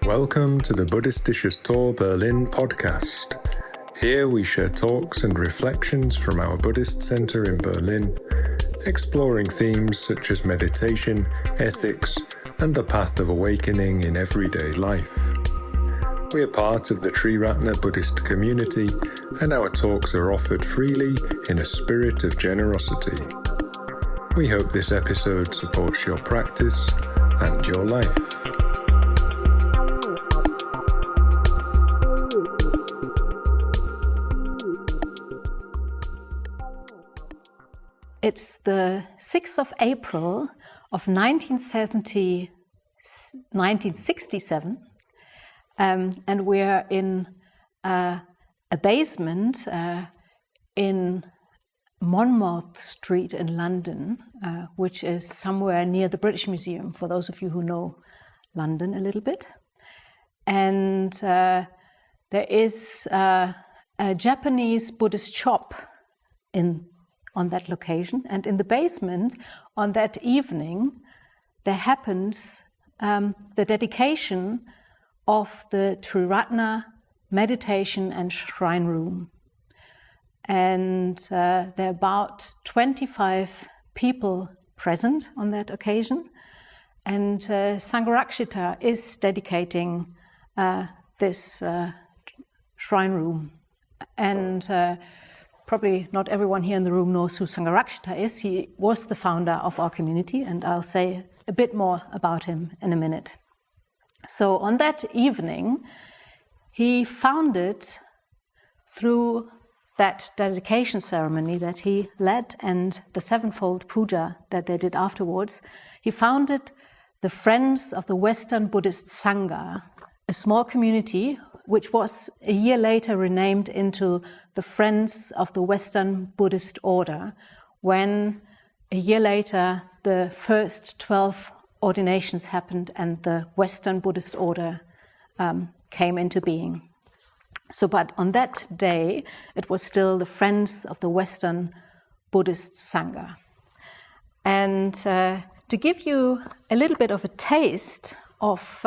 Welcome to the Buddhistisches Tor Berlin podcast. Here we share talks and reflections from our Buddhist center in Berlin, exploring themes such as meditation, ethics, and the path of awakening in everyday life. We are part of the Triratna Buddhist Community, and our talks are offered freely in a spirit of generosity. We hope this episode supports your practice and your life. It's the 6th of April of 1967, and we're in a basement in Monmouth Street in London, which is somewhere near the British Museum, for those of you who know London a little bit. And there is a Japanese Buddhist shop on that location. And in the basement, on that evening, there happens the dedication of the Triratna meditation and shrine room. And there are about 25 people present on that occasion. And Sangharakshita is dedicating this shrine room. And probably not everyone here in the room knows who Sangharakshita is. He was the founder of our community, and I'll say a bit more about him in a minute. So on that evening, he founded, through that dedication ceremony that he led and the sevenfold puja that they did afterwards, he founded the Friends of the Western Buddhist Sangha, a small community which was a year later renamed into the Friends of the Western Buddhist Order, when a year later the first 12 ordinations happened and the Western Buddhist Order came into being. So, but on that day, it was still the Friends of the Western Buddhist Sangha. And to give you a little bit of a taste of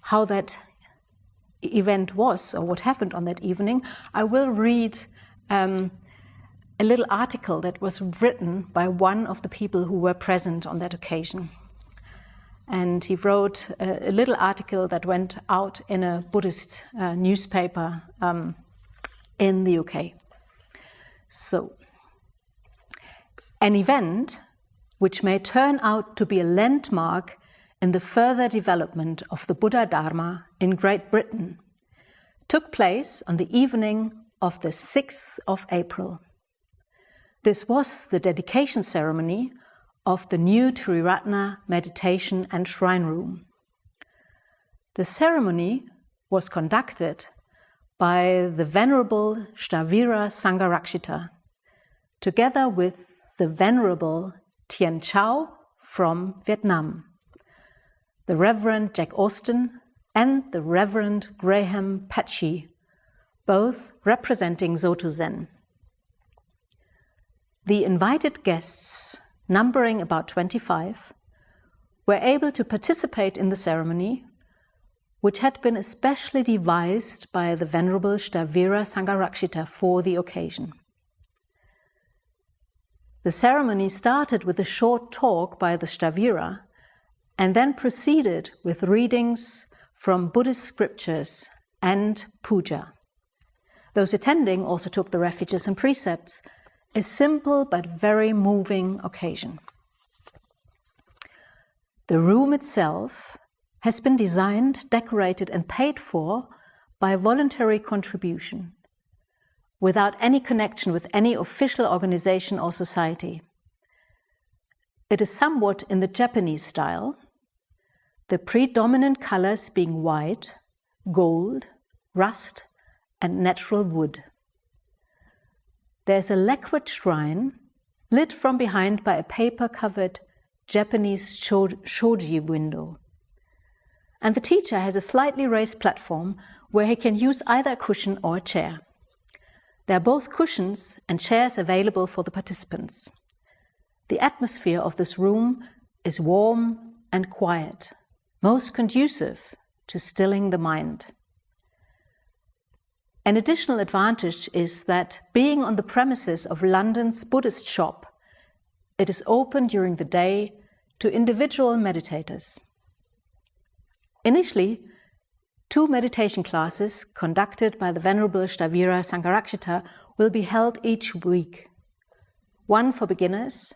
how that event was, or what happened on that evening, I will read a little article that was written by one of the people who were present on that occasion. And he wrote a little article that went out in a Buddhist newspaper in the UK. So, an event which may turn out to be a landmark in the further development of the Buddha Dharma in Great Britain took place on the evening of the 6th of April. This was the dedication ceremony of the new Triratna meditation and shrine room. The ceremony was conducted by the Venerable Stavira Sangharakshita, together with the Venerable Tien Chau from Vietnam, the Reverend Jack Austin, and the Reverend Graham Patchy, both representing Soto Zen. The invited guests, numbering about 25, were able to participate in the ceremony, which had been especially devised by the Venerable Stavira Sangharakshita for the occasion. The ceremony started with a short talk by the Stavira, and then proceeded with readings from Buddhist scriptures and puja. Those attending also took the refuges and precepts, a simple but very moving occasion. The room itself has been designed, decorated, and paid for by voluntary contribution, without any connection with any official organization or society. It is somewhat in the Japanese style, the predominant colors being white, gold, rust, and natural wood. There is a lacquered shrine lit from behind by a paper-covered Japanese shoji window. And the teacher has a slightly raised platform where he can use either a cushion or a chair. There are both cushions and chairs available for the participants. The atmosphere of this room is warm and quiet, most conducive to stilling the mind. An additional advantage is that being on the premises of London's Buddhist shop, it is open during the day to individual meditators. Initially, 2 meditation classes conducted by the Venerable Stavira Sangharakshita will be held each week, one for beginners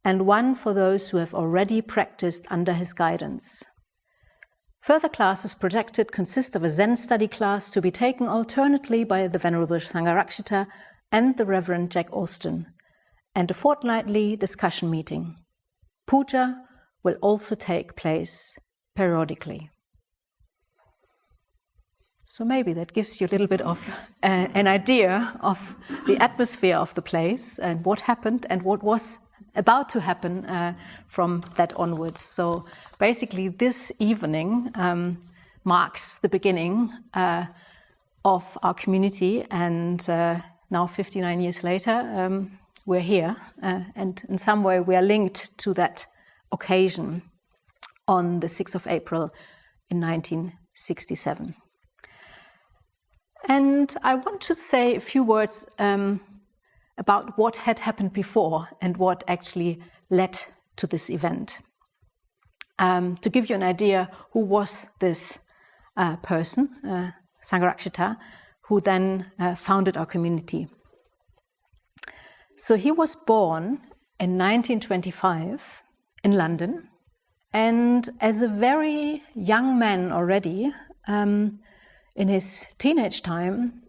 and one for those who have already practiced under his guidance. Further classes projected consist of a Zen study class to be taken alternately by the Venerable Sangharakshita and the Reverend Jack Austin, and a fortnightly discussion meeting. Puja will also take place periodically. So maybe that gives you a little bit of an idea of the atmosphere of the place and what happened and what was about to happen from that onwards. So basically this evening marks the beginning of our community, and now 59 years later we're here, and in some way we are linked to that occasion on the 6th of April in 1967. And I want to say a few words about what had happened before and what actually led to this event. To give you an idea, who was this person, Sangharakshita, who then founded our community. So he was born in 1925 in London, and as a very young man already, in his teenage time,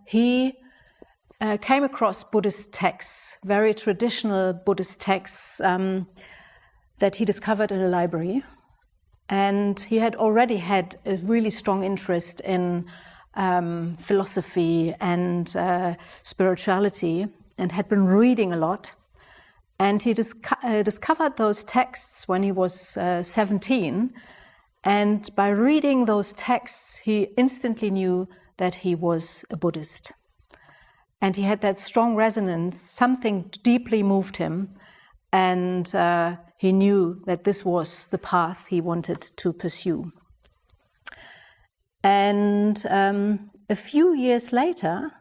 he came across Buddhist texts, very traditional Buddhist texts that he discovered in a library. And he had already had a really strong interest in philosophy and spirituality, and had been reading a lot. And he discovered those texts when he was 17. And by reading those texts, he instantly knew that he was a Buddhist. And he had that strong resonance, something deeply moved him, and he knew that this was the path he wanted to pursue. And a few years later,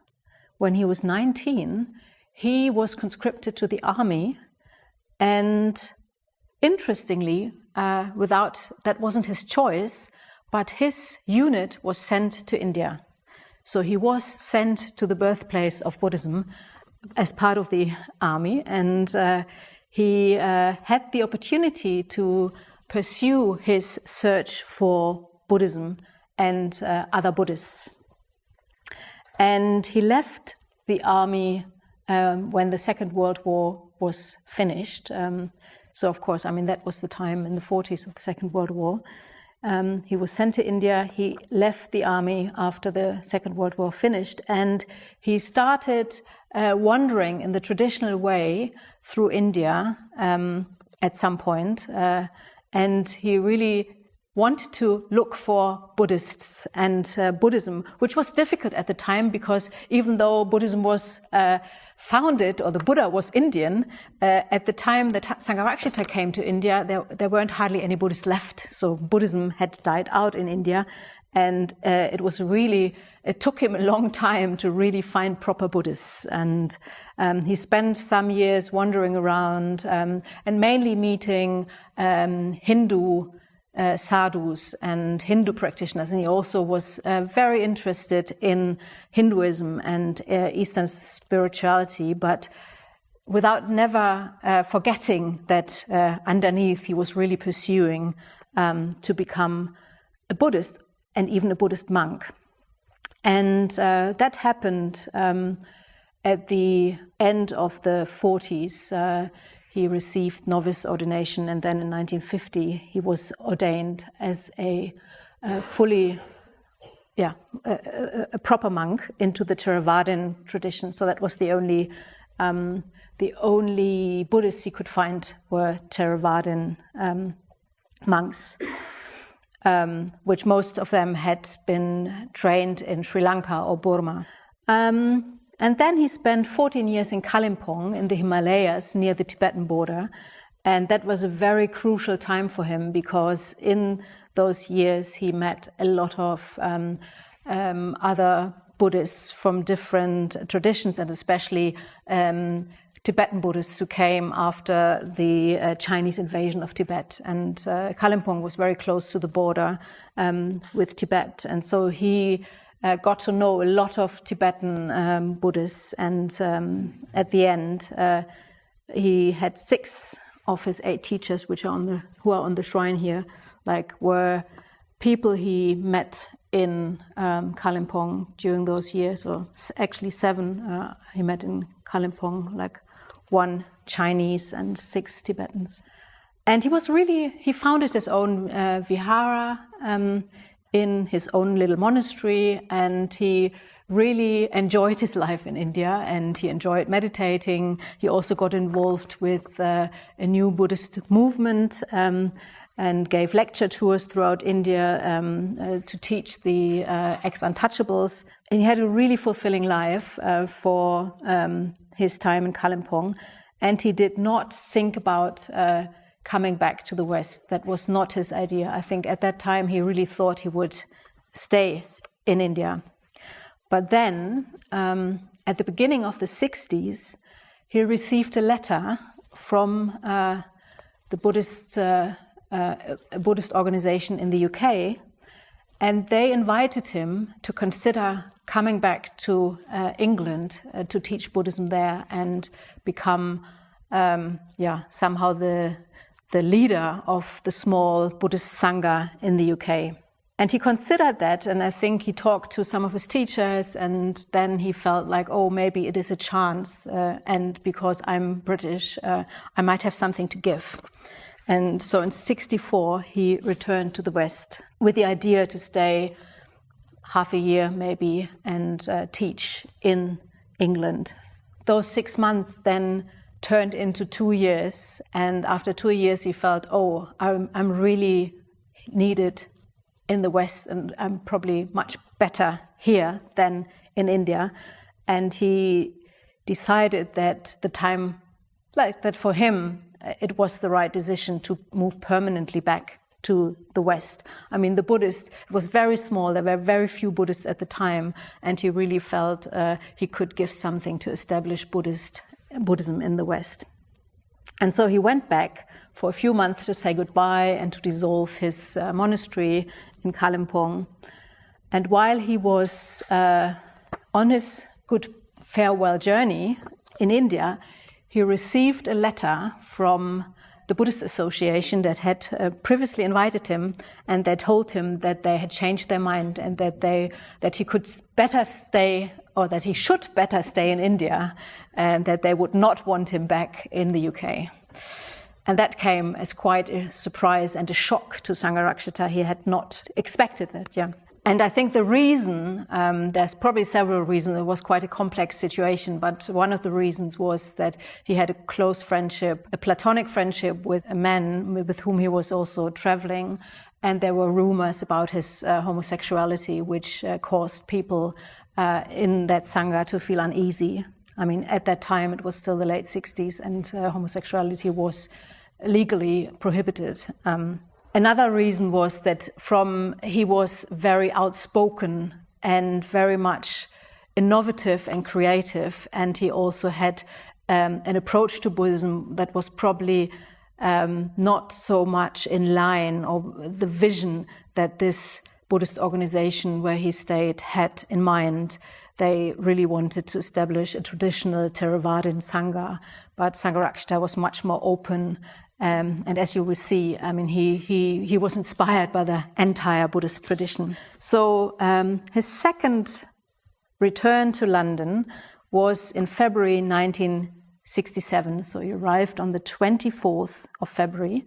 when he was 19, he was conscripted to the army, and interestingly, that wasn't his choice, but his unit was sent to India. So he was sent to the birthplace of Buddhism as part of the army, and he had the opportunity to pursue his search for Buddhism and other Buddhists. And he left the army when the Second World War was finished. So of course, that was the time in the 40s of the Second World War. He was sent to India. He left the army after the Second World War finished, and he started wandering in the traditional way through India at some point. And he really wanted to look for Buddhists and Buddhism, which was difficult at the time because even though Buddhism was founded, or the Buddha was Indian, at the time that Sangharakshita came to India, there weren't hardly any Buddhists left. So Buddhism had died out in India, and it took him a long time to really find proper Buddhists. And he spent some years wandering around and mainly meeting Hindu sadhus and Hindu practitioners, and he also was very interested in Hinduism and Eastern spirituality, but without never forgetting that underneath he was really pursuing to become a Buddhist and even a Buddhist monk. And that happened at the end of the 40s. He received novice ordination, and then in 1950 he was ordained as a proper monk into the Theravadan tradition. So that was the only Buddhists he could find were Theravadan monks, which most of them had been trained in Sri Lanka or Burma. And then he spent 14 years in Kalimpong in the Himalayas near the Tibetan border. And that was a very crucial time for him, because in those years he met a lot of other Buddhists from different traditions, and especially Tibetan Buddhists who came after the Chinese invasion of Tibet. And Kalimpong was very close to the border with Tibet. And so he got to know a lot of Tibetan Buddhists. And at the end, he had 6 of his 8 teachers, who are on the shrine here, were people he met in Kalimpong during those years, or actually 7 he met in Kalimpong, 1 Chinese and 6 Tibetans. And he founded his own vihara in his own little monastery, and he really enjoyed his life in India, and he enjoyed meditating. He also got involved with a new Buddhist movement and gave lecture tours throughout India to teach the ex-untouchables. And he had a really fulfilling life for his time in Kalimpong, and he did not think about coming back to the West. That was not his idea. I think at that time he really thought he would stay in India. But then, at the beginning of the 60s, he received a letter from the Buddhist organization in the UK, and they invited him to consider coming back to England to teach Buddhism there and become somehow the leader of the small Buddhist Sangha in the UK. And he considered that, and I think he talked to some of his teachers, and then he felt like, oh, maybe it is a chance, and because I'm British, I might have something to give. And so in 1964, he returned to the West with the idea to stay half a year maybe and teach in England. Those 6 months then turned into 2 years, and after 2 years he felt, oh, I'm really needed in the West, and I'm probably much better here than in India. And he decided that the time, that for him, it was the right decision to move permanently back to the West. I mean, the Buddhists, it was very small, there were very few Buddhists at the time, and he really felt he could give something to establish Buddhism in the West. And so he went back for a few months to say goodbye and to dissolve his monastery in Kalimpong. And while he was on his good farewell journey in India, he received a letter from the Buddhist Association that had previously invited him, and they told him that they had changed their mind and that he could better stay, or that he should better stay in India, and that they would not want him back in the UK. And that came as quite a surprise and a shock to Sangharakshita. He had not expected that, And I think the reason, there's probably several reasons, it was quite a complex situation, but one of the reasons was that he had a close friendship, a platonic friendship with a man with whom he was also traveling, and there were rumors about his homosexuality, which caused people in that Sangha to feel uneasy. I mean, at that time, it was still the late 60s, and homosexuality was legally prohibited. Another reason was that he was very outspoken and very much innovative and creative, and he also had an approach to Buddhism that was probably not so much in line, or the vision that this Buddhist organization where he stayed had in mind. They really wanted to establish a traditional Theravada Sangha, but Sangharakshita was much more open. And as you will see, I mean, he was inspired by the entire Buddhist tradition. So his second return to London was in February 1967. So he arrived on the 24th of February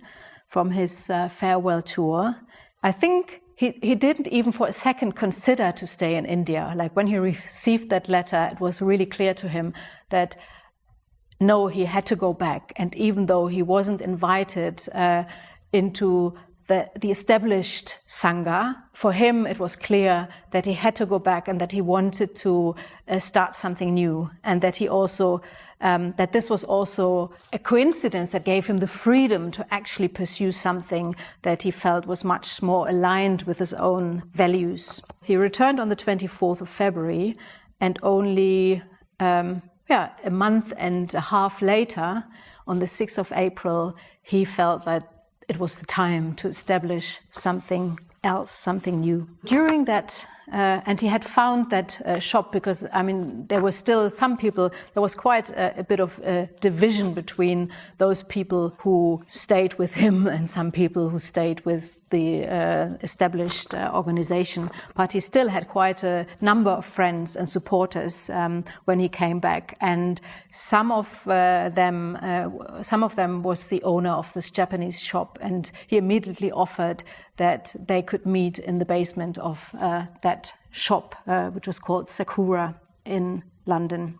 from his farewell tour. I think he didn't even for a second consider to stay in India. Like when he received that letter, it was really clear to him that no, he had to go back. And even though he wasn't invited into the established Sangha. For him, it was clear that he had to go back and that he wanted to start something new, and that he also that this was also a coincidence that gave him the freedom to actually pursue something that he felt was much more aligned with his own values. He returned on the 24th of February, and only a month and a half later, on the 6th of April, he felt that it was the time to establish something else, something new. During that, and he had found that shop because, I mean, there were still some people, there was quite a bit of a division between those people who stayed with him and some people who stayed with the established organization. But he still had quite a number of friends and supporters when he came back. And some of them was the owner of this Japanese shop, and he immediately offered that they could meet in the basement of that shop, which was called Sakura in London.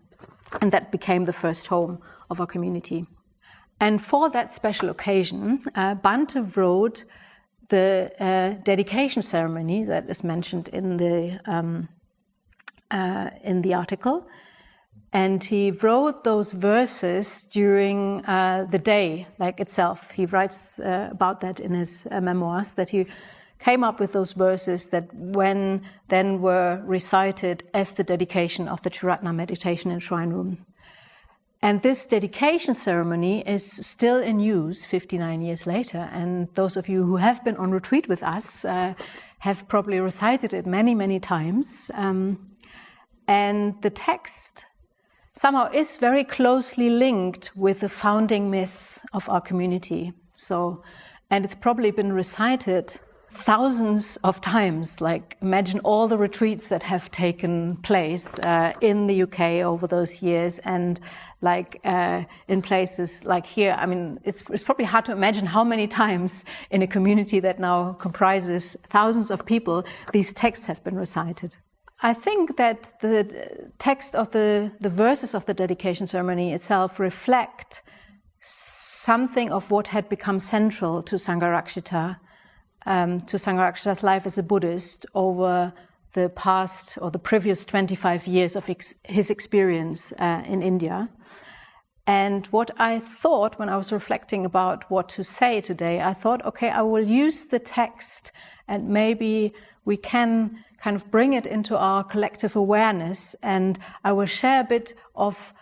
And that became the first home of our community. And for that special occasion, Bhante wrote the dedication ceremony that is mentioned in the article. And he wrote those verses during the day, like itself. He writes about that in his memoirs, that he came up with those verses that when then were recited as the dedication of the Triratna meditation in Shrine Room. And this dedication ceremony is still in use 59 years later. And those of you who have been on retreat with us have probably recited it many, many times. And the text somehow is very closely linked with the founding myth of our community. And it's probably been recited thousands of times. Like, imagine all the retreats that have taken place in the UK over those years, and like in places like here. I mean, it's probably hard to imagine how many times in a community that now comprises thousands of people, these texts have been recited. I think that the text of the verses of the dedication ceremony itself reflect something of what had become central to Sangharakshita, to Sangharakshita's life as a Buddhist over the past or the previous 25 years of his experience in India. And what I thought when I was reflecting about what to say today, I thought, okay, I will use the text and maybe we can kind of bring it into our collective awareness, and I will share a bit of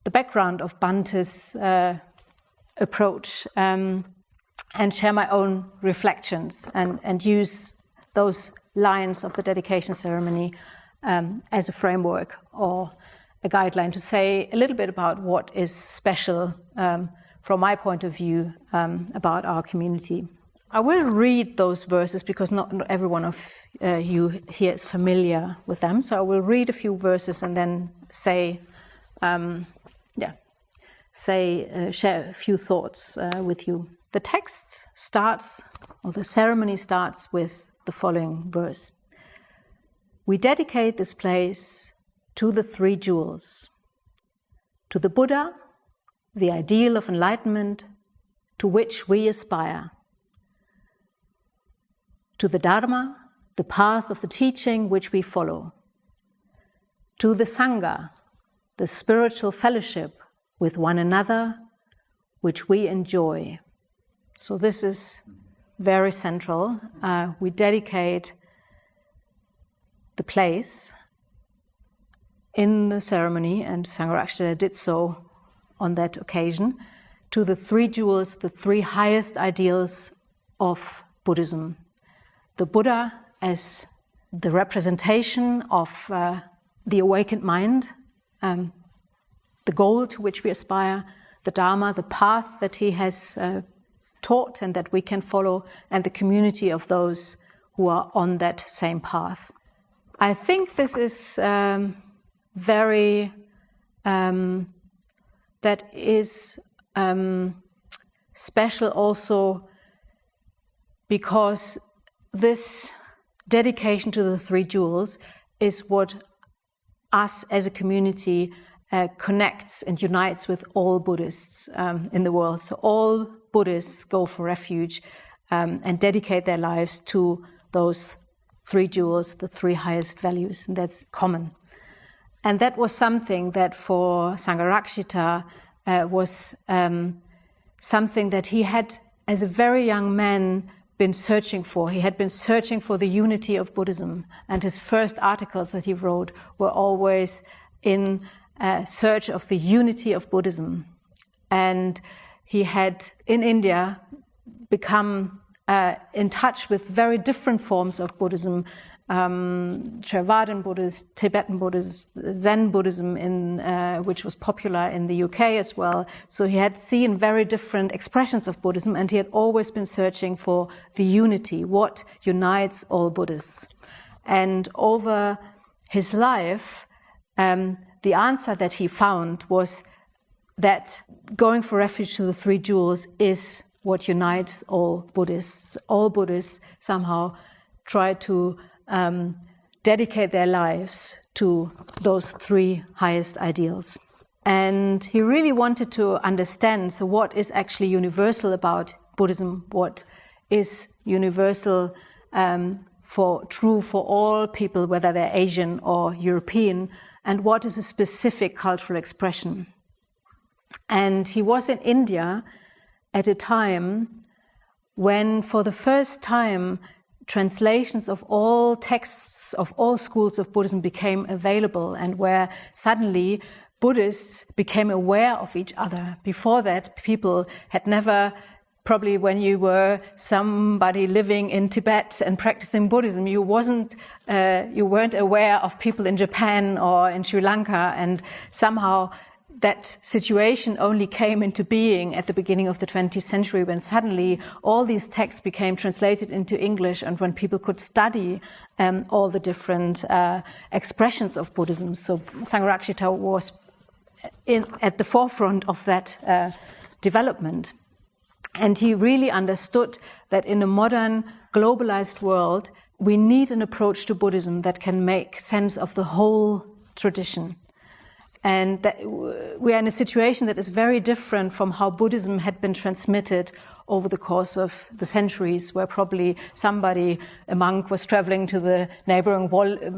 the background of Bhante's approach and share my own reflections and use those lines of the dedication ceremony as a framework or a guideline to say a little bit about what is special from my point of view about our community. I will read those verses because not every one of you here is familiar with them. So I will read a few verses and then share a few thoughts with you. The text starts, or the ceremony starts with the following verse. We dedicate this place to the three jewels, to the Buddha, the ideal of enlightenment to which we aspire, to the Dharma, the path of the teaching which we follow, to the Sangha, the spiritual fellowship with one another which we enjoy. So this is very central. We dedicate the place in the ceremony, and Sangharakshita did so on that occasion, to the three jewels, the three highest ideals of Buddhism. The Buddha as the representation of the awakened mind, the goal to which we aspire, the Dharma, the path that he has taught and that we can follow, and the community of those who are on that same path. I think this is very, that is special also because this dedication to the three jewels is what us as a community connects and unites with all Buddhists in the world. So all Buddhists go for refuge and dedicate their lives to those three jewels, the three highest values, and that's common. And that was something that for Sangharakshita was something that he had, as a very young man, been searching for. He had been searching for the unity of Buddhism, and his first articles that he wrote were always in search of the unity of Buddhism. And he had, in India, become in touch with very different forms of Buddhism, Theravada Buddhist, Tibetan Buddhism, Zen Buddhism, which was popular in the UK as well. So he had seen very different expressions of Buddhism, and he had always been searching for the unity, what unites all Buddhists. And over his life, the answer that he found was that going for refuge to the three jewels is what unites all Buddhists. All Buddhists somehow try to dedicate their lives to those three highest ideals. And he really wanted to understand, so what is actually universal about Buddhism, what is universal true for all people, whether they're Asian or European, and what is a specific cultural expression. And he was in India at a time when, for the first time, translations of all texts of all schools of Buddhism became available, and where suddenly Buddhists became aware of each other. Before that, people had never, probably when you were somebody living in Tibet and practicing Buddhism, you weren't aware of people in Japan or in Sri Lanka, and somehow that situation only came into being at the beginning of the 20th century, when suddenly all these texts became translated into English, and when people could study all the different expressions of Buddhism. So Sangharakshita was at the forefront of that development. And he really understood that in a modern, globalized world, we need an approach to Buddhism that can make sense of the whole tradition. And that we are in a situation that is very different from how Buddhism had been transmitted over the course of the centuries, where probably a monk was traveling to the neighboring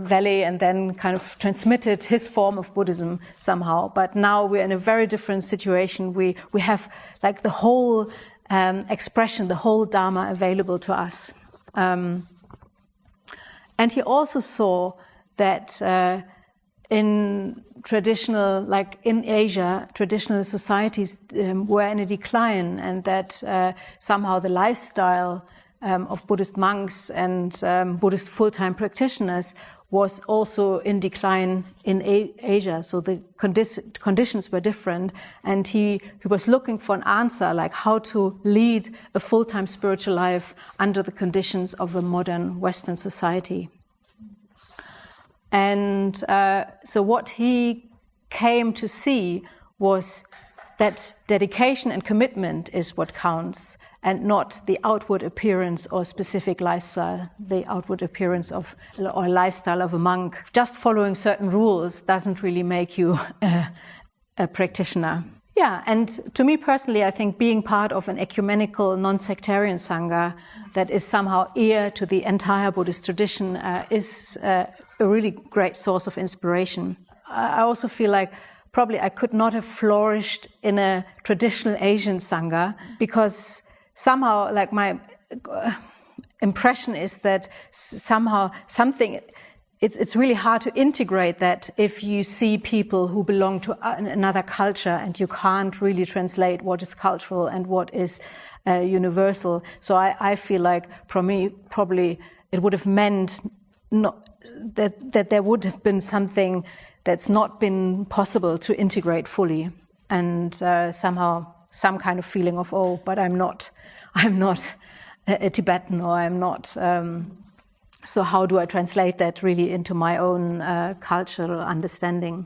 valley and then kind of transmitted his form of Buddhism somehow. But now we're in a very different situation. We have like the whole expression, the whole Dharma available to us. And he also saw that in traditional, like in Asia, traditional societies were in a decline, and that somehow the lifestyle of Buddhist monks and Buddhist full-time practitioners was also in decline in Asia. So the conditions were different, and he was looking for an answer, like how to lead a full-time spiritual life under the conditions of a modern Western society. And so what he came to see was that dedication and commitment is what counts, and not the outward appearance or specific lifestyle, the outward appearance of or lifestyle of a monk. Just following certain rules doesn't really make you a practitioner. Yeah, and to me personally, I think being part of an ecumenical, non-sectarian Sangha that is somehow ear to the entire Buddhist tradition is a really great source of inspiration. I also feel like probably I could not have flourished in a traditional Asian Sangha, because somehow, like, my impression is that somehow it's really hard to integrate that if you see people who belong to another culture and you can't really translate what is cultural and what is universal. So I feel like for me, probably it would have meant that there would have been something that's not been possible to integrate fully, and somehow some kind of feeling of, oh, but I'm not a Tibetan, or I'm not. So how do I translate that really into my own cultural understanding?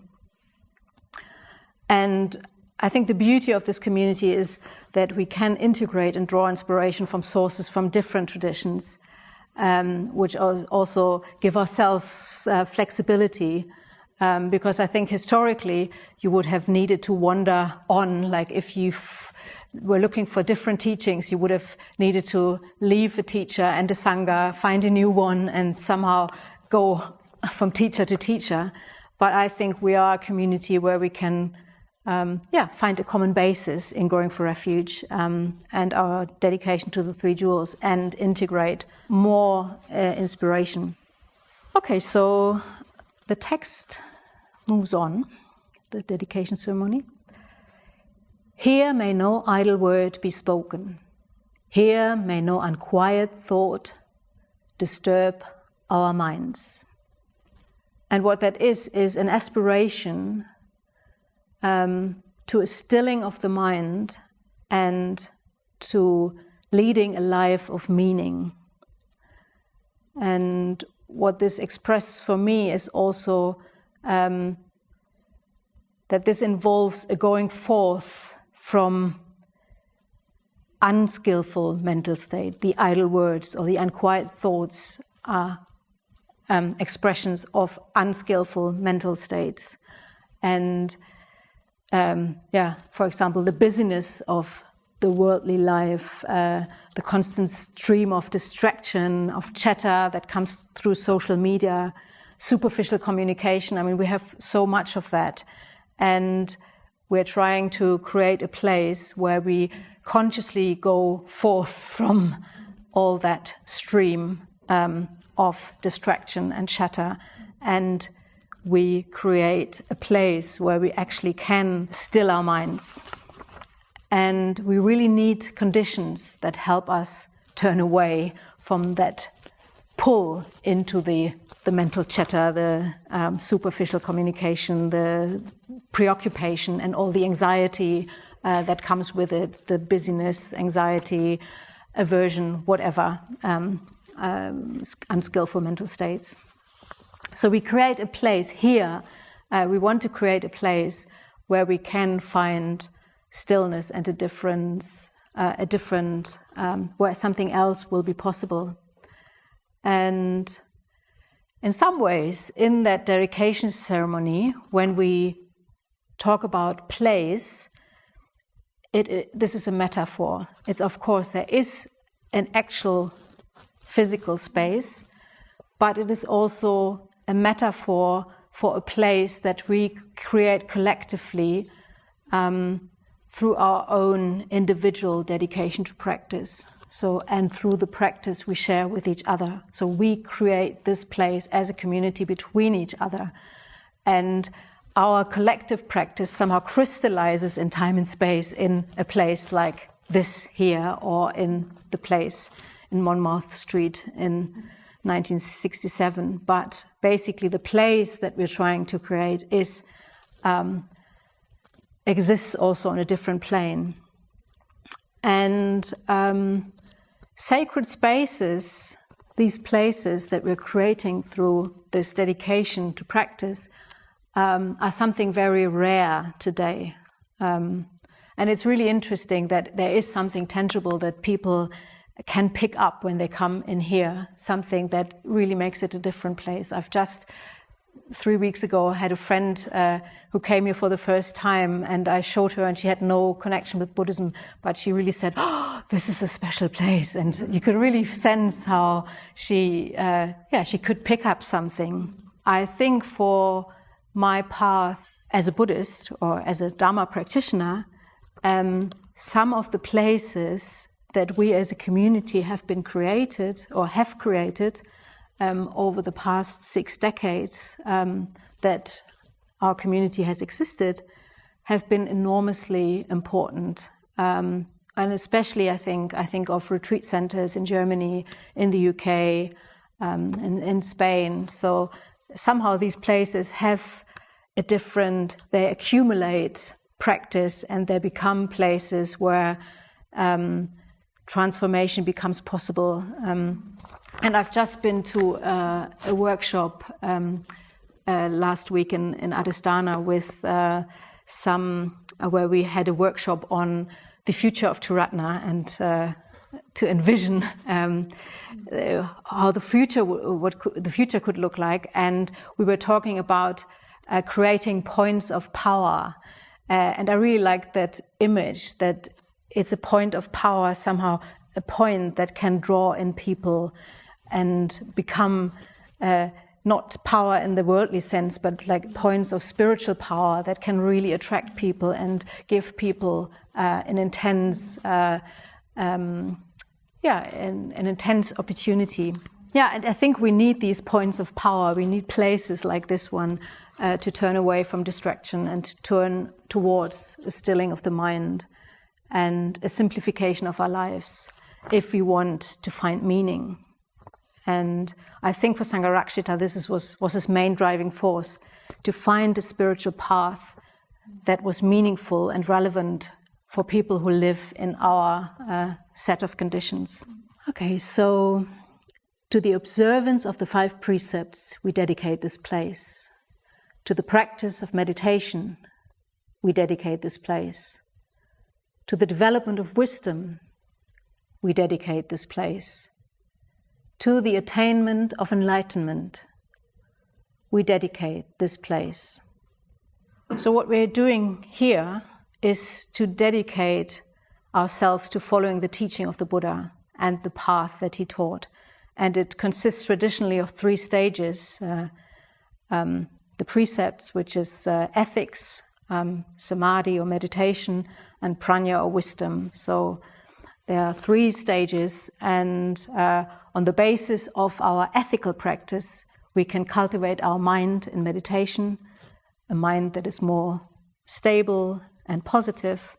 And I think the beauty of this community is that we can integrate and draw inspiration from sources from different traditions, which also give ourselves flexibility. Because I think historically you would have needed to wander on, like if you've were looking for different teachings, you would have needed to leave a teacher and a Sangha, find a new one, and somehow go from teacher to teacher. But I think we are a community where we can find a common basis in Going for Refuge and our dedication to the Three Jewels, and integrate more inspiration. Okay, so the text moves on, the dedication ceremony. Here may no idle word be spoken. Here may no unquiet thought disturb our minds. And what that is an aspiration to a stilling of the mind and to leading a life of meaning. And what this expresses for me is also that this involves a going forth from unskillful mental state. The idle words or the unquiet thoughts are expressions of unskillful mental states. And for example, the busyness of the worldly life, the constant stream of distraction, of chatter that comes through social media, superficial communication. I mean, we have so much of that. And we're trying to create a place where we consciously go forth from all that stream of distraction and chatter, and we create a place where we actually can still our minds. And we really need conditions that help us turn away from that pull into the mental chatter, the superficial communication, the preoccupation, and all the anxiety that comes with it, the busyness, anxiety, aversion, whatever, unskillful mental states. So we create a place here, we want to create a place where we can find stillness and a different, where something else will be possible. And in some ways, in that dedication ceremony, when we talk about place, this is a metaphor. It's, of course, there is an actual physical space, but it is also a metaphor for a place that we create collectively through our own individual dedication to practice. So, and through the practice we share with each other. So we create this place as a community between each other. And our collective practice somehow crystallizes in time and space in a place like this here, or in the place in Monmouth Street in 1967. But basically the place that we're trying to create is exists also on a different plane. And sacred spaces, these places that we're creating through this dedication to practice, are something very rare today. And it's really interesting that there is something tangible that people can pick up when they come in here, something that really makes it a different place. I've just 3 weeks ago had a friend who came here for the first time, and I showed her, and she had no connection with Buddhism, but she really said, "Oh, this is a special place." And you could really sense how she could pick up something. I think for my path as a Buddhist or as a Dharma practitioner, some of the places that we as a community have created over the past 6 decades that our community has existed have been enormously important. And especially I think of retreat centers in Germany, in the UK, in Spain. So somehow these places have they accumulate practice, and they become places where transformation becomes possible. And I've just been to a workshop last week in Adistana with where we had a workshop on the future of Triratna, and to envision how the future could look like. And we were talking about creating points of power. And I really like that image, that it's a point of power, somehow a point that can draw in people and become not power in the worldly sense, but like points of spiritual power that can really attract people and give people an intense opportunity. Yeah, and I think we need these points of power. We need places like this one to turn away from distraction and to turn towards a stilling of the mind and a simplification of our lives if we want to find meaning. And I think for Sangharakshita, this was his main driving force, to find a spiritual path that was meaningful and relevant for people who live in our set of conditions. Okay, so to the observance of the 5 precepts, we dedicate this place. To the practice of meditation, we dedicate this place. To the development of wisdom, we dedicate this place. To the attainment of enlightenment, we dedicate this place. So what we're doing here is to dedicate ourselves to following the teaching of the Buddha and the path that he taught. And it consists traditionally of 3 stages. The precepts, which is ethics, samadhi or meditation, and prajna or wisdom. So there are 3 stages, and on the basis of our ethical practice, we can cultivate our mind in meditation, a mind that is more stable and positive,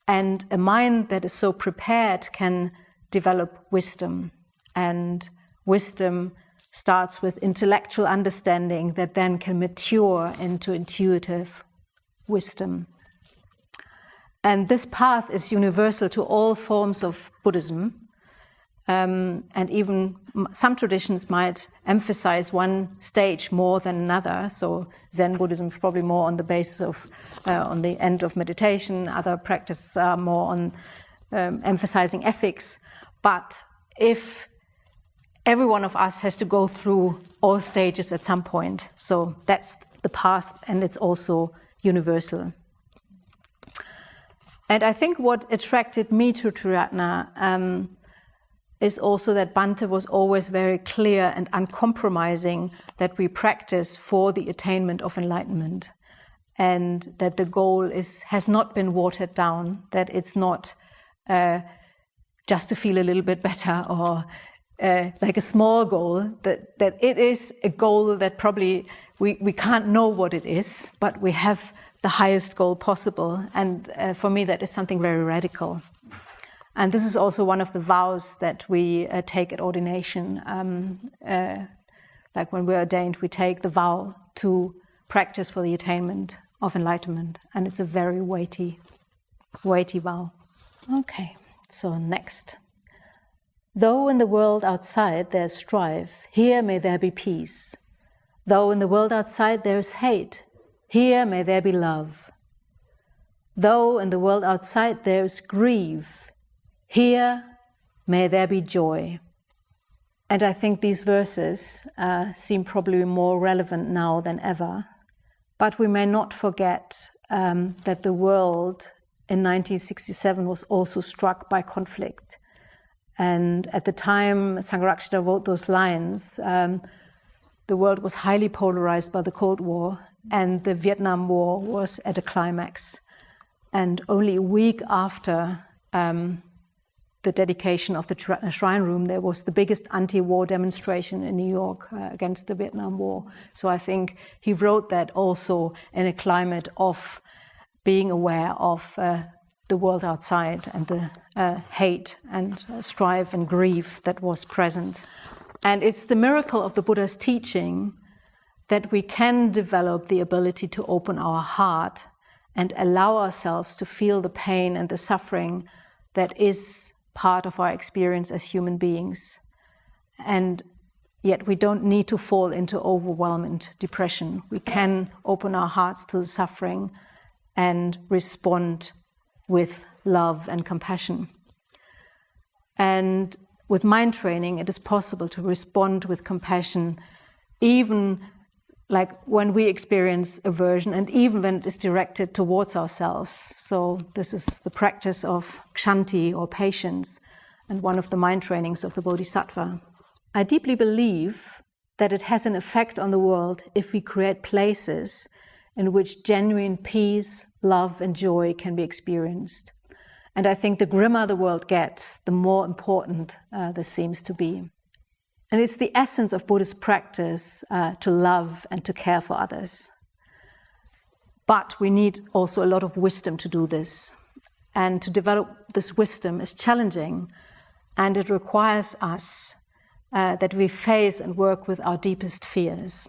and a mind that is so prepared can develop wisdom. And wisdom starts with intellectual understanding that then can mature into intuitive wisdom. And this path is universal to all forms of Buddhism. And even some traditions might emphasize one stage more than another. So Zen Buddhism is probably more on the basis of, on the end of meditation. Other practices are more on emphasizing ethics. But if every one of us has to go through all stages at some point, so that's the path, and it's also universal. And I think what attracted me to Triratna is also that Bhante was always very clear and uncompromising that we practice for the attainment of enlightenment, and that the goal has not been watered down, that it's not just to feel a little bit better or like a small goal, that it is a goal that probably we can't know what it is, but we have the highest goal possible. And for me, that is something very radical. And this is also one of the vows that we take at ordination. Like when we're ordained, we take the vow to practice for the attainment of enlightenment. And it's a very weighty vow. Okay, so next. Though in the world outside there's strife, here may there be peace. Though in the world outside there's hate, here may there be love. Though in the world outside there's grief, here may there be joy. And I think these verses seem probably more relevant now than ever. But we may not forget that the world in 1967 was also struck by conflict. And at the time Sangharakshita wrote those lines, the world was highly polarized by the Cold War, and the Vietnam War was at a climax. And only a week after the dedication of the Triratna Shrine Room, there was the biggest anti-war demonstration in New York against the Vietnam War. So I think he wrote that also in a climate of being aware of the world outside and the hate and strife and grief that was present. And it's the miracle of the Buddha's teaching that we can develop the ability to open our heart and allow ourselves to feel the pain and the suffering that is part of our experience as human beings. And yet we don't need to fall into overwhelming depression. We can open our hearts to the suffering and respond with love and compassion. And with mind training, it is possible to respond with compassion even like when we experience aversion, and even when it is directed towards ourselves. So this is the practice of kshanti, or patience, and one of the mind trainings of the Bodhisattva. I deeply believe that it has an effect on the world if we create places in which genuine peace, love, and joy can be experienced. And I think the grimmer the world gets, the more important this seems to be. And it's the essence of Buddhist practice to love and to care for others. But we need also a lot of wisdom to do this. And to develop this wisdom is challenging, and it requires us that we face and work with our deepest fears.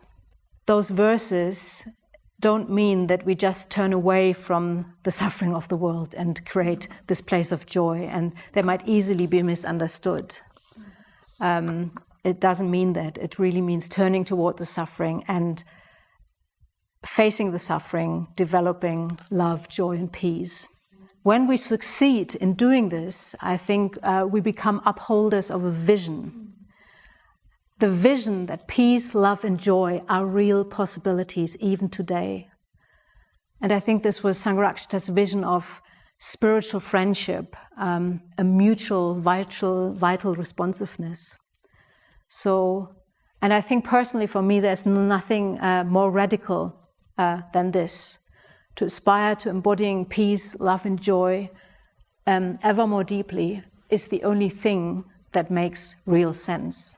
Those verses don't mean that we just turn away from the suffering of the world and create this place of joy, and they might easily be misunderstood. It doesn't mean that. It really means turning toward the suffering and facing the suffering, developing love, joy, and peace. When we succeed in doing this, I think we become upholders of a vision. The vision that peace, love, and joy are real possibilities even today. And I think this was Sangharakshita's vision of spiritual friendship, a mutual, vital responsiveness. So, and I think personally for me, there's nothing more radical than this. To aspire to embodying peace, love, and joy ever more deeply is the only thing that makes real sense.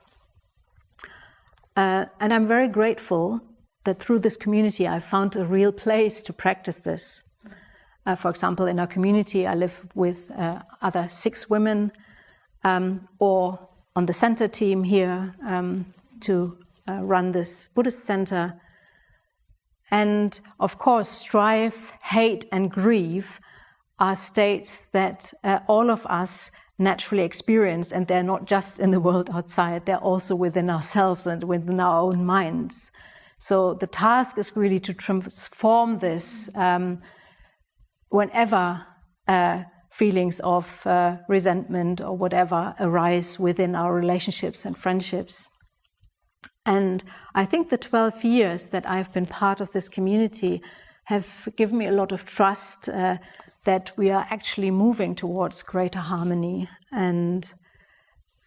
And I'm very grateful that through this community I found a real place to practice this. For example, in our community I live with other 6 women, or on the center team here to run this Buddhist center. And of course, strife, hate, and grief are states that all of us naturally experience, and they're not just in the world outside, they're also within ourselves and within our own minds. So the task is really to transform this whenever feelings of resentment or whatever arise within our relationships and friendships. And I think the 12 years that I've been part of this community have given me a lot of trust that we are actually moving towards greater harmony. And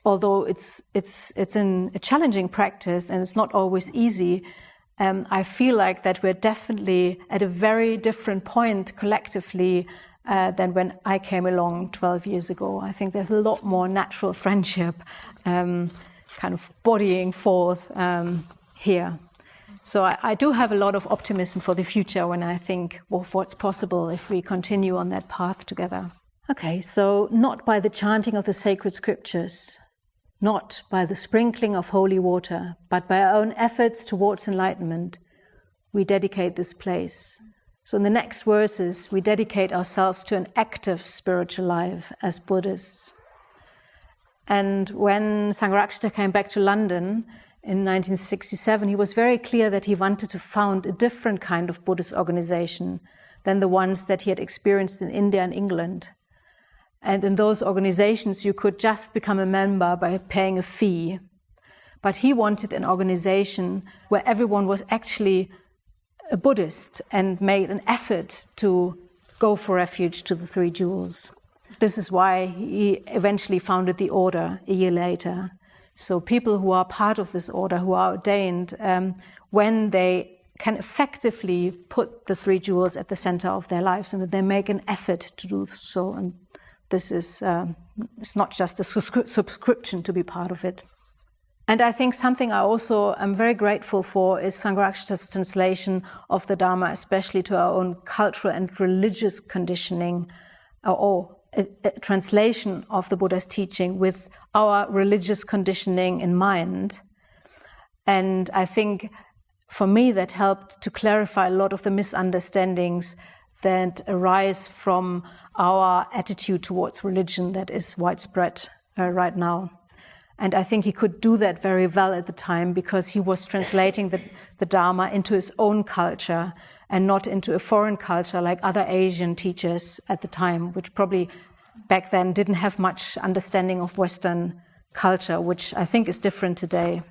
although it's in a challenging practice and it's not always easy, I feel like that we're definitely at a very different point collectively than when I came along 12 years ago. I think there's a lot more natural friendship kind of bodying forth here. So I do have a lot of optimism for the future when I think of what's possible if we continue on that path together. Okay, so not by the chanting of the sacred scriptures, not by the sprinkling of holy water, but by our own efforts towards enlightenment, we dedicate this place. So in the next verses, we dedicate ourselves to an active spiritual life as Buddhists. And when Sangharakshita came back to London in 1967, he was very clear that he wanted to found a different kind of Buddhist organization than the ones that he had experienced in India and England. And in those organizations, you could just become a member by paying a fee. But he wanted an organization where everyone was actually a Buddhist and made an effort to go for refuge to the Three Jewels. This is why he eventually founded the order a year later. So people who are part of this order, who are ordained, when they can effectively put the Three Jewels at the center of their lives, and that they make an effort to do so. And this is it's not just a subscription to be part of it. And I think something I also am very grateful for is Sangharakshita's translation of the Dharma, especially to our own cultural and religious conditioning, or a translation of the Buddha's teaching with our religious conditioning in mind. And I think for me that helped to clarify a lot of the misunderstandings that arise from our attitude towards religion that is widespread right now. And I think he could do that very well at the time because he was translating the Dharma into his own culture and not into a foreign culture like other Asian teachers at the time, which probably back then didn't have much understanding of Western culture, which I think is different today.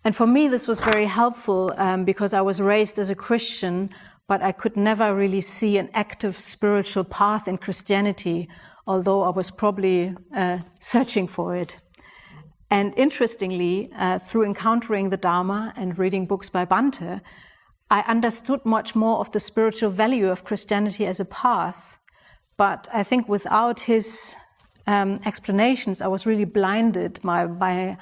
And for me, this was very helpful because I was raised as a Christian, but I could never really see an active spiritual path in Christianity, although I was probably searching for it. And interestingly, through encountering the Dharma and reading books by Bhante, I understood much more of the spiritual value of Christianity as a path. But I think without his explanations, I was really blinded by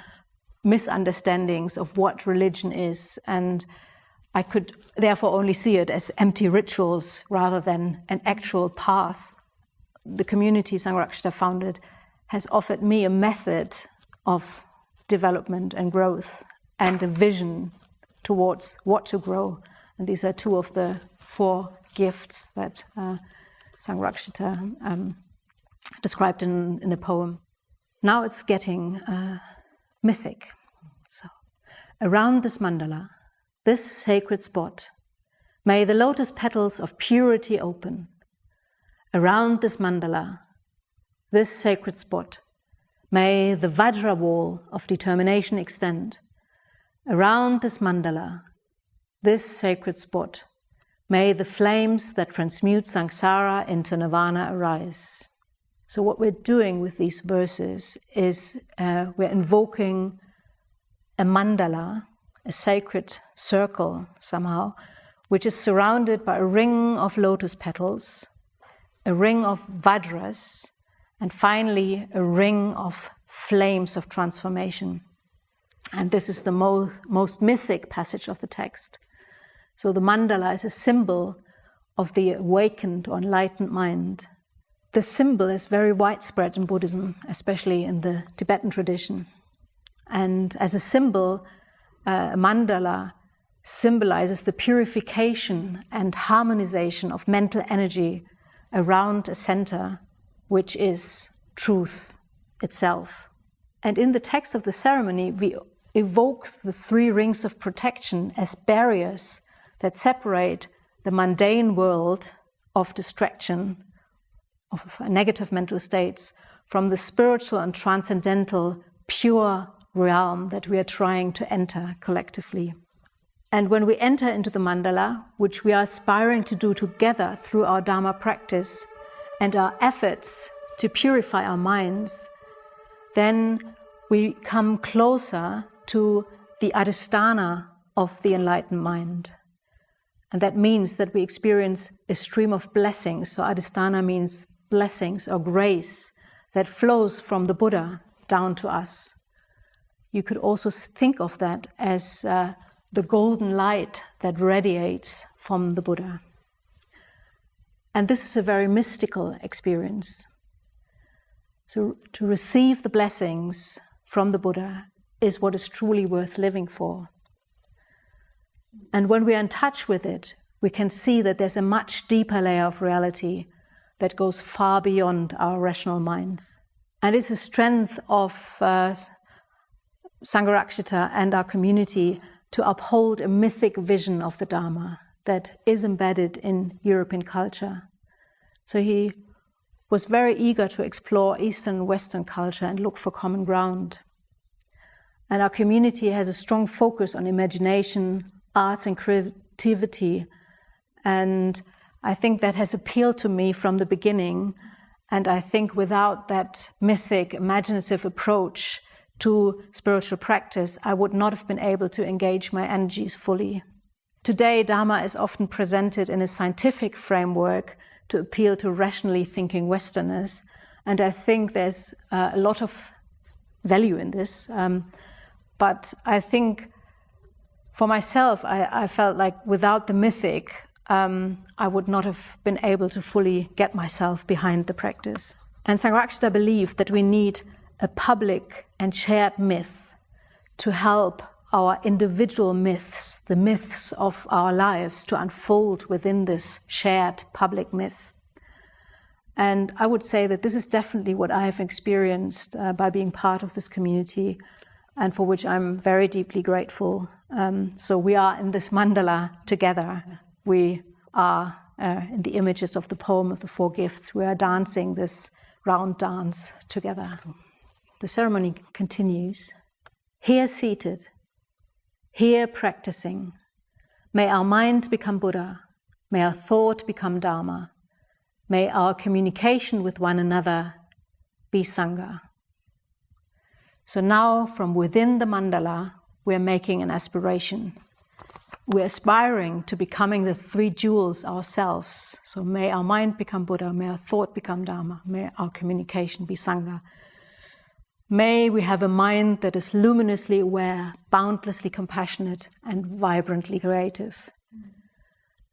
misunderstandings of what religion is. And I could therefore only see it as empty rituals rather than an actual path. The community Sangharakshita founded has offered me a method of development and growth and a vision towards what to grow. And these are two of the 4 gifts that Sangharakshita described in a poem. Now it's getting mythic. So, around this mandala, this sacred spot, may the lotus petals of purity open. Around this mandala, this sacred spot, may the Vajra wall of determination extend. Around this mandala, this sacred spot, may the flames that transmute samsara into nirvana arise. So what we're doing with these verses is we're invoking a mandala, a sacred circle somehow, which is surrounded by a ring of lotus petals, a ring of vajras, and finally a ring of flames of transformation. And this is the most mythic passage of the text. So the mandala is a symbol of the awakened or enlightened mind. The symbol is very widespread in Buddhism, especially in the Tibetan tradition. And as a symbol, a mandala symbolizes the purification and harmonization of mental energy around a center, which is truth itself. And in the text of the ceremony, we evoke the 3 rings of protection as barriers that separate the mundane world of distraction, of negative mental states, from the spiritual and transcendental pure realm that we are trying to enter collectively. And when we enter into the mandala, which we are aspiring to do together through our Dharma practice and our efforts to purify our minds, then we come closer to the adhisthana of the enlightened mind. And that means that we experience a stream of blessings. So adhisthana means blessings or grace that flows from the Buddha down to us. You could also think of that as the golden light that radiates from the Buddha. And this is a very mystical experience. So to receive the blessings from the Buddha is what is truly worth living for. And when we are in touch with it, we can see that there's a much deeper layer of reality that goes far beyond our rational minds. And it's the strength of Sangharakshita and our community to uphold a mythic vision of the Dharma that is embedded in European culture. So he was very eager to explore Eastern and Western culture and look for common ground. And our community has a strong focus on imagination, arts and creativity. And I think that has appealed to me from the beginning. And I think without that mythic, imaginative approach to spiritual practice, I would not have been able to engage my energies fully. Today, Dharma is often presented in a scientific framework to appeal to rationally thinking Westerners. And I think there's a lot of value in this. But I think for myself, I felt like without the mythic, I would not have been able to fully get myself behind the practice. And Sangharakshita believed that we need a public and shared myth to help our individual myths, the myths of our lives, to unfold within this shared public myth. And I would say that this is definitely what I have experienced by being part of this community, and for which I'm very deeply grateful. So we are in this mandala together. We are in the images of the poem of the 4 gifts. We are dancing this round dance together. The ceremony continues. Here seated, here practicing. May our mind become Buddha. May our thought become Dharma. May our communication with one another be Sangha. So now, from within the mandala, we're making an aspiration. We're aspiring to becoming the three jewels ourselves. So may our mind become Buddha, may our thought become Dharma, may our communication be Sangha. May we have a mind that is luminously aware, boundlessly compassionate, and vibrantly creative.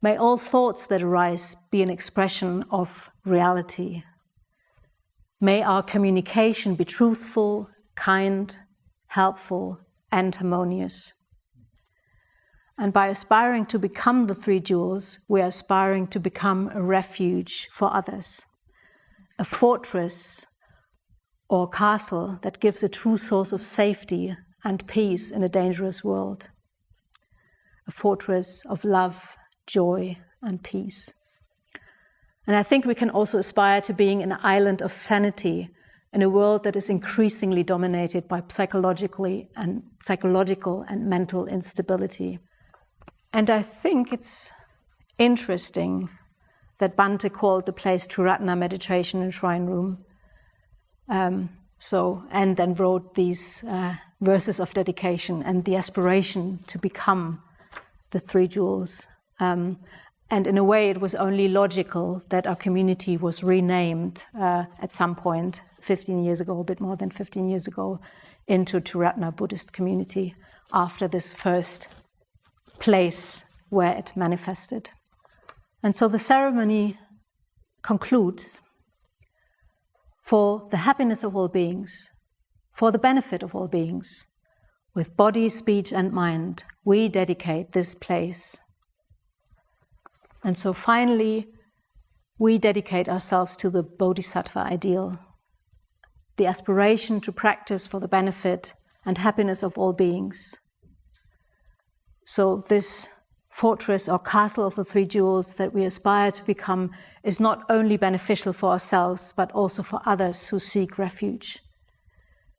May all thoughts that arise be an expression of reality. May our communication be truthful, kind, helpful, and harmonious. And by aspiring to become the three jewels, we are aspiring to become a refuge for others, a fortress or castle that gives a true source of safety and peace in a dangerous world, a fortress of love, joy, and peace. And I think we can also aspire to being an island of sanity in a world that is increasingly dominated by psychological and mental instability. And I think it's interesting that Bhante called the place Triratna Meditation and Shrine Room. And then wrote these verses of dedication and the aspiration to become the three jewels. And in a way, it was only logical that our community was renamed at some point 15 years ago, a bit more than 15 years ago, into Triratna Buddhist Community after this first place where it manifested. And so the ceremony concludes: for the happiness of all beings, for the benefit of all beings, with body, speech, and mind, we dedicate this place. And so finally, we dedicate ourselves to the Bodhisattva ideal, the aspiration to practice for the benefit and happiness of all beings. So this fortress or castle of the three jewels that we aspire to become is not only beneficial for ourselves, but also for others who seek refuge.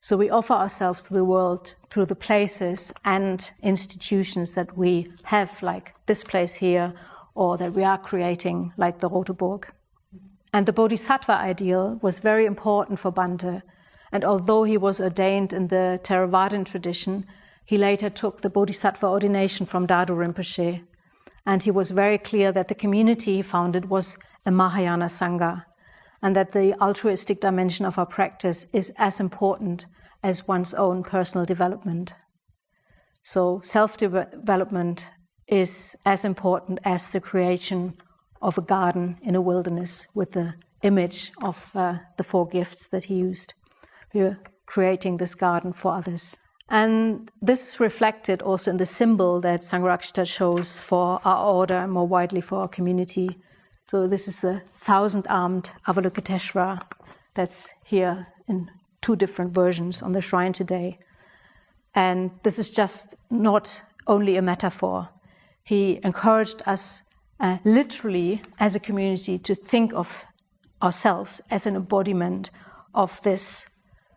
So we offer ourselves to the world through the places and institutions that we have, like this place here, or that we are creating, like the Roteburg. And the Bodhisattva ideal was very important for Bhante, and although he was ordained in the Theravadan tradition, he later took the Bodhisattva ordination from Dadu Rinpoche, and he was very clear that the community he founded was a Mahayana Sangha, and that the altruistic dimension of our practice is as important as one's own personal development. So self-development is as important as the creation of a garden in a wilderness with the image of the four gifts that he used. We are creating this garden for others. And this is reflected also in the symbol that Sangharakshita shows for our order and more widely for our community. So this is the 1,000-armed Avalokiteshvara that's here in 2 different versions on the shrine today. And this is just not only a metaphor. He encouraged us literally as a community to think of ourselves as an embodiment of this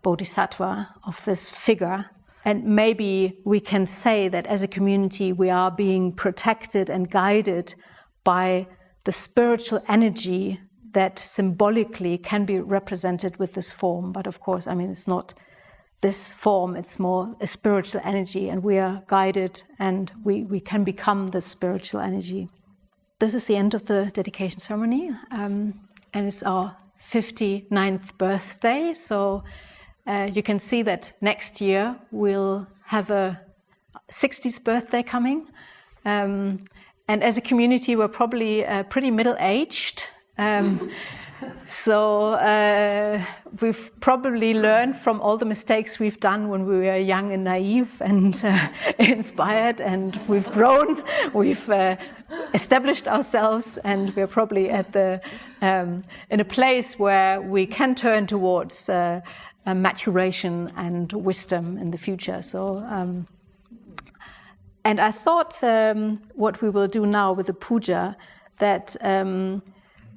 bodhisattva, of this figure. And maybe we can say that as a community we are being protected and guided by the spiritual energy that symbolically can be represented with this form. But of course, I mean, it's not this form, it's more a spiritual energy, and we are guided and we can become the spiritual energy. This is the end of the dedication ceremony, and it's our 59th birthday, so you can see that next year we'll have a 60th birthday coming. And as a community, we're probably pretty middle-aged. So we've probably learned from all the mistakes we've done when we were young and naive and inspired, and we've grown, we've established ourselves, and we're probably at the in a place where we can turn towards maturation and wisdom in the future. So, and I thought what we will do now with the puja, that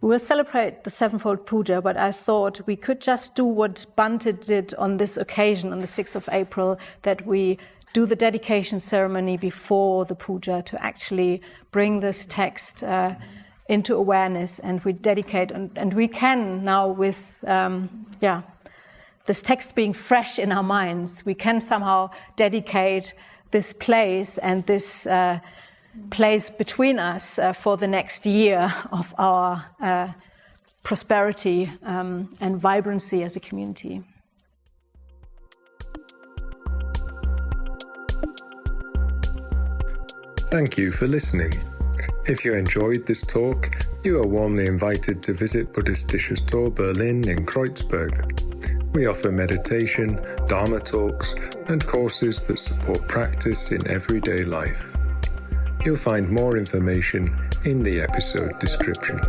we will celebrate the sevenfold puja, but I thought we could just do what Bhante did on this occasion, on the 6th of April, that we do the dedication ceremony before the puja to actually bring this text into awareness, and we dedicate, and we can now with this text being fresh in our minds, we can somehow dedicate this place and this place between us for the next year of our prosperity and vibrancy as a community. Thank you for listening. If you enjoyed this talk, you are warmly invited to visit Buddhistisches Tor Berlin in Kreuzberg. We offer meditation, Dharma talks, and courses that support practice in everyday life. You'll find more information in the episode description.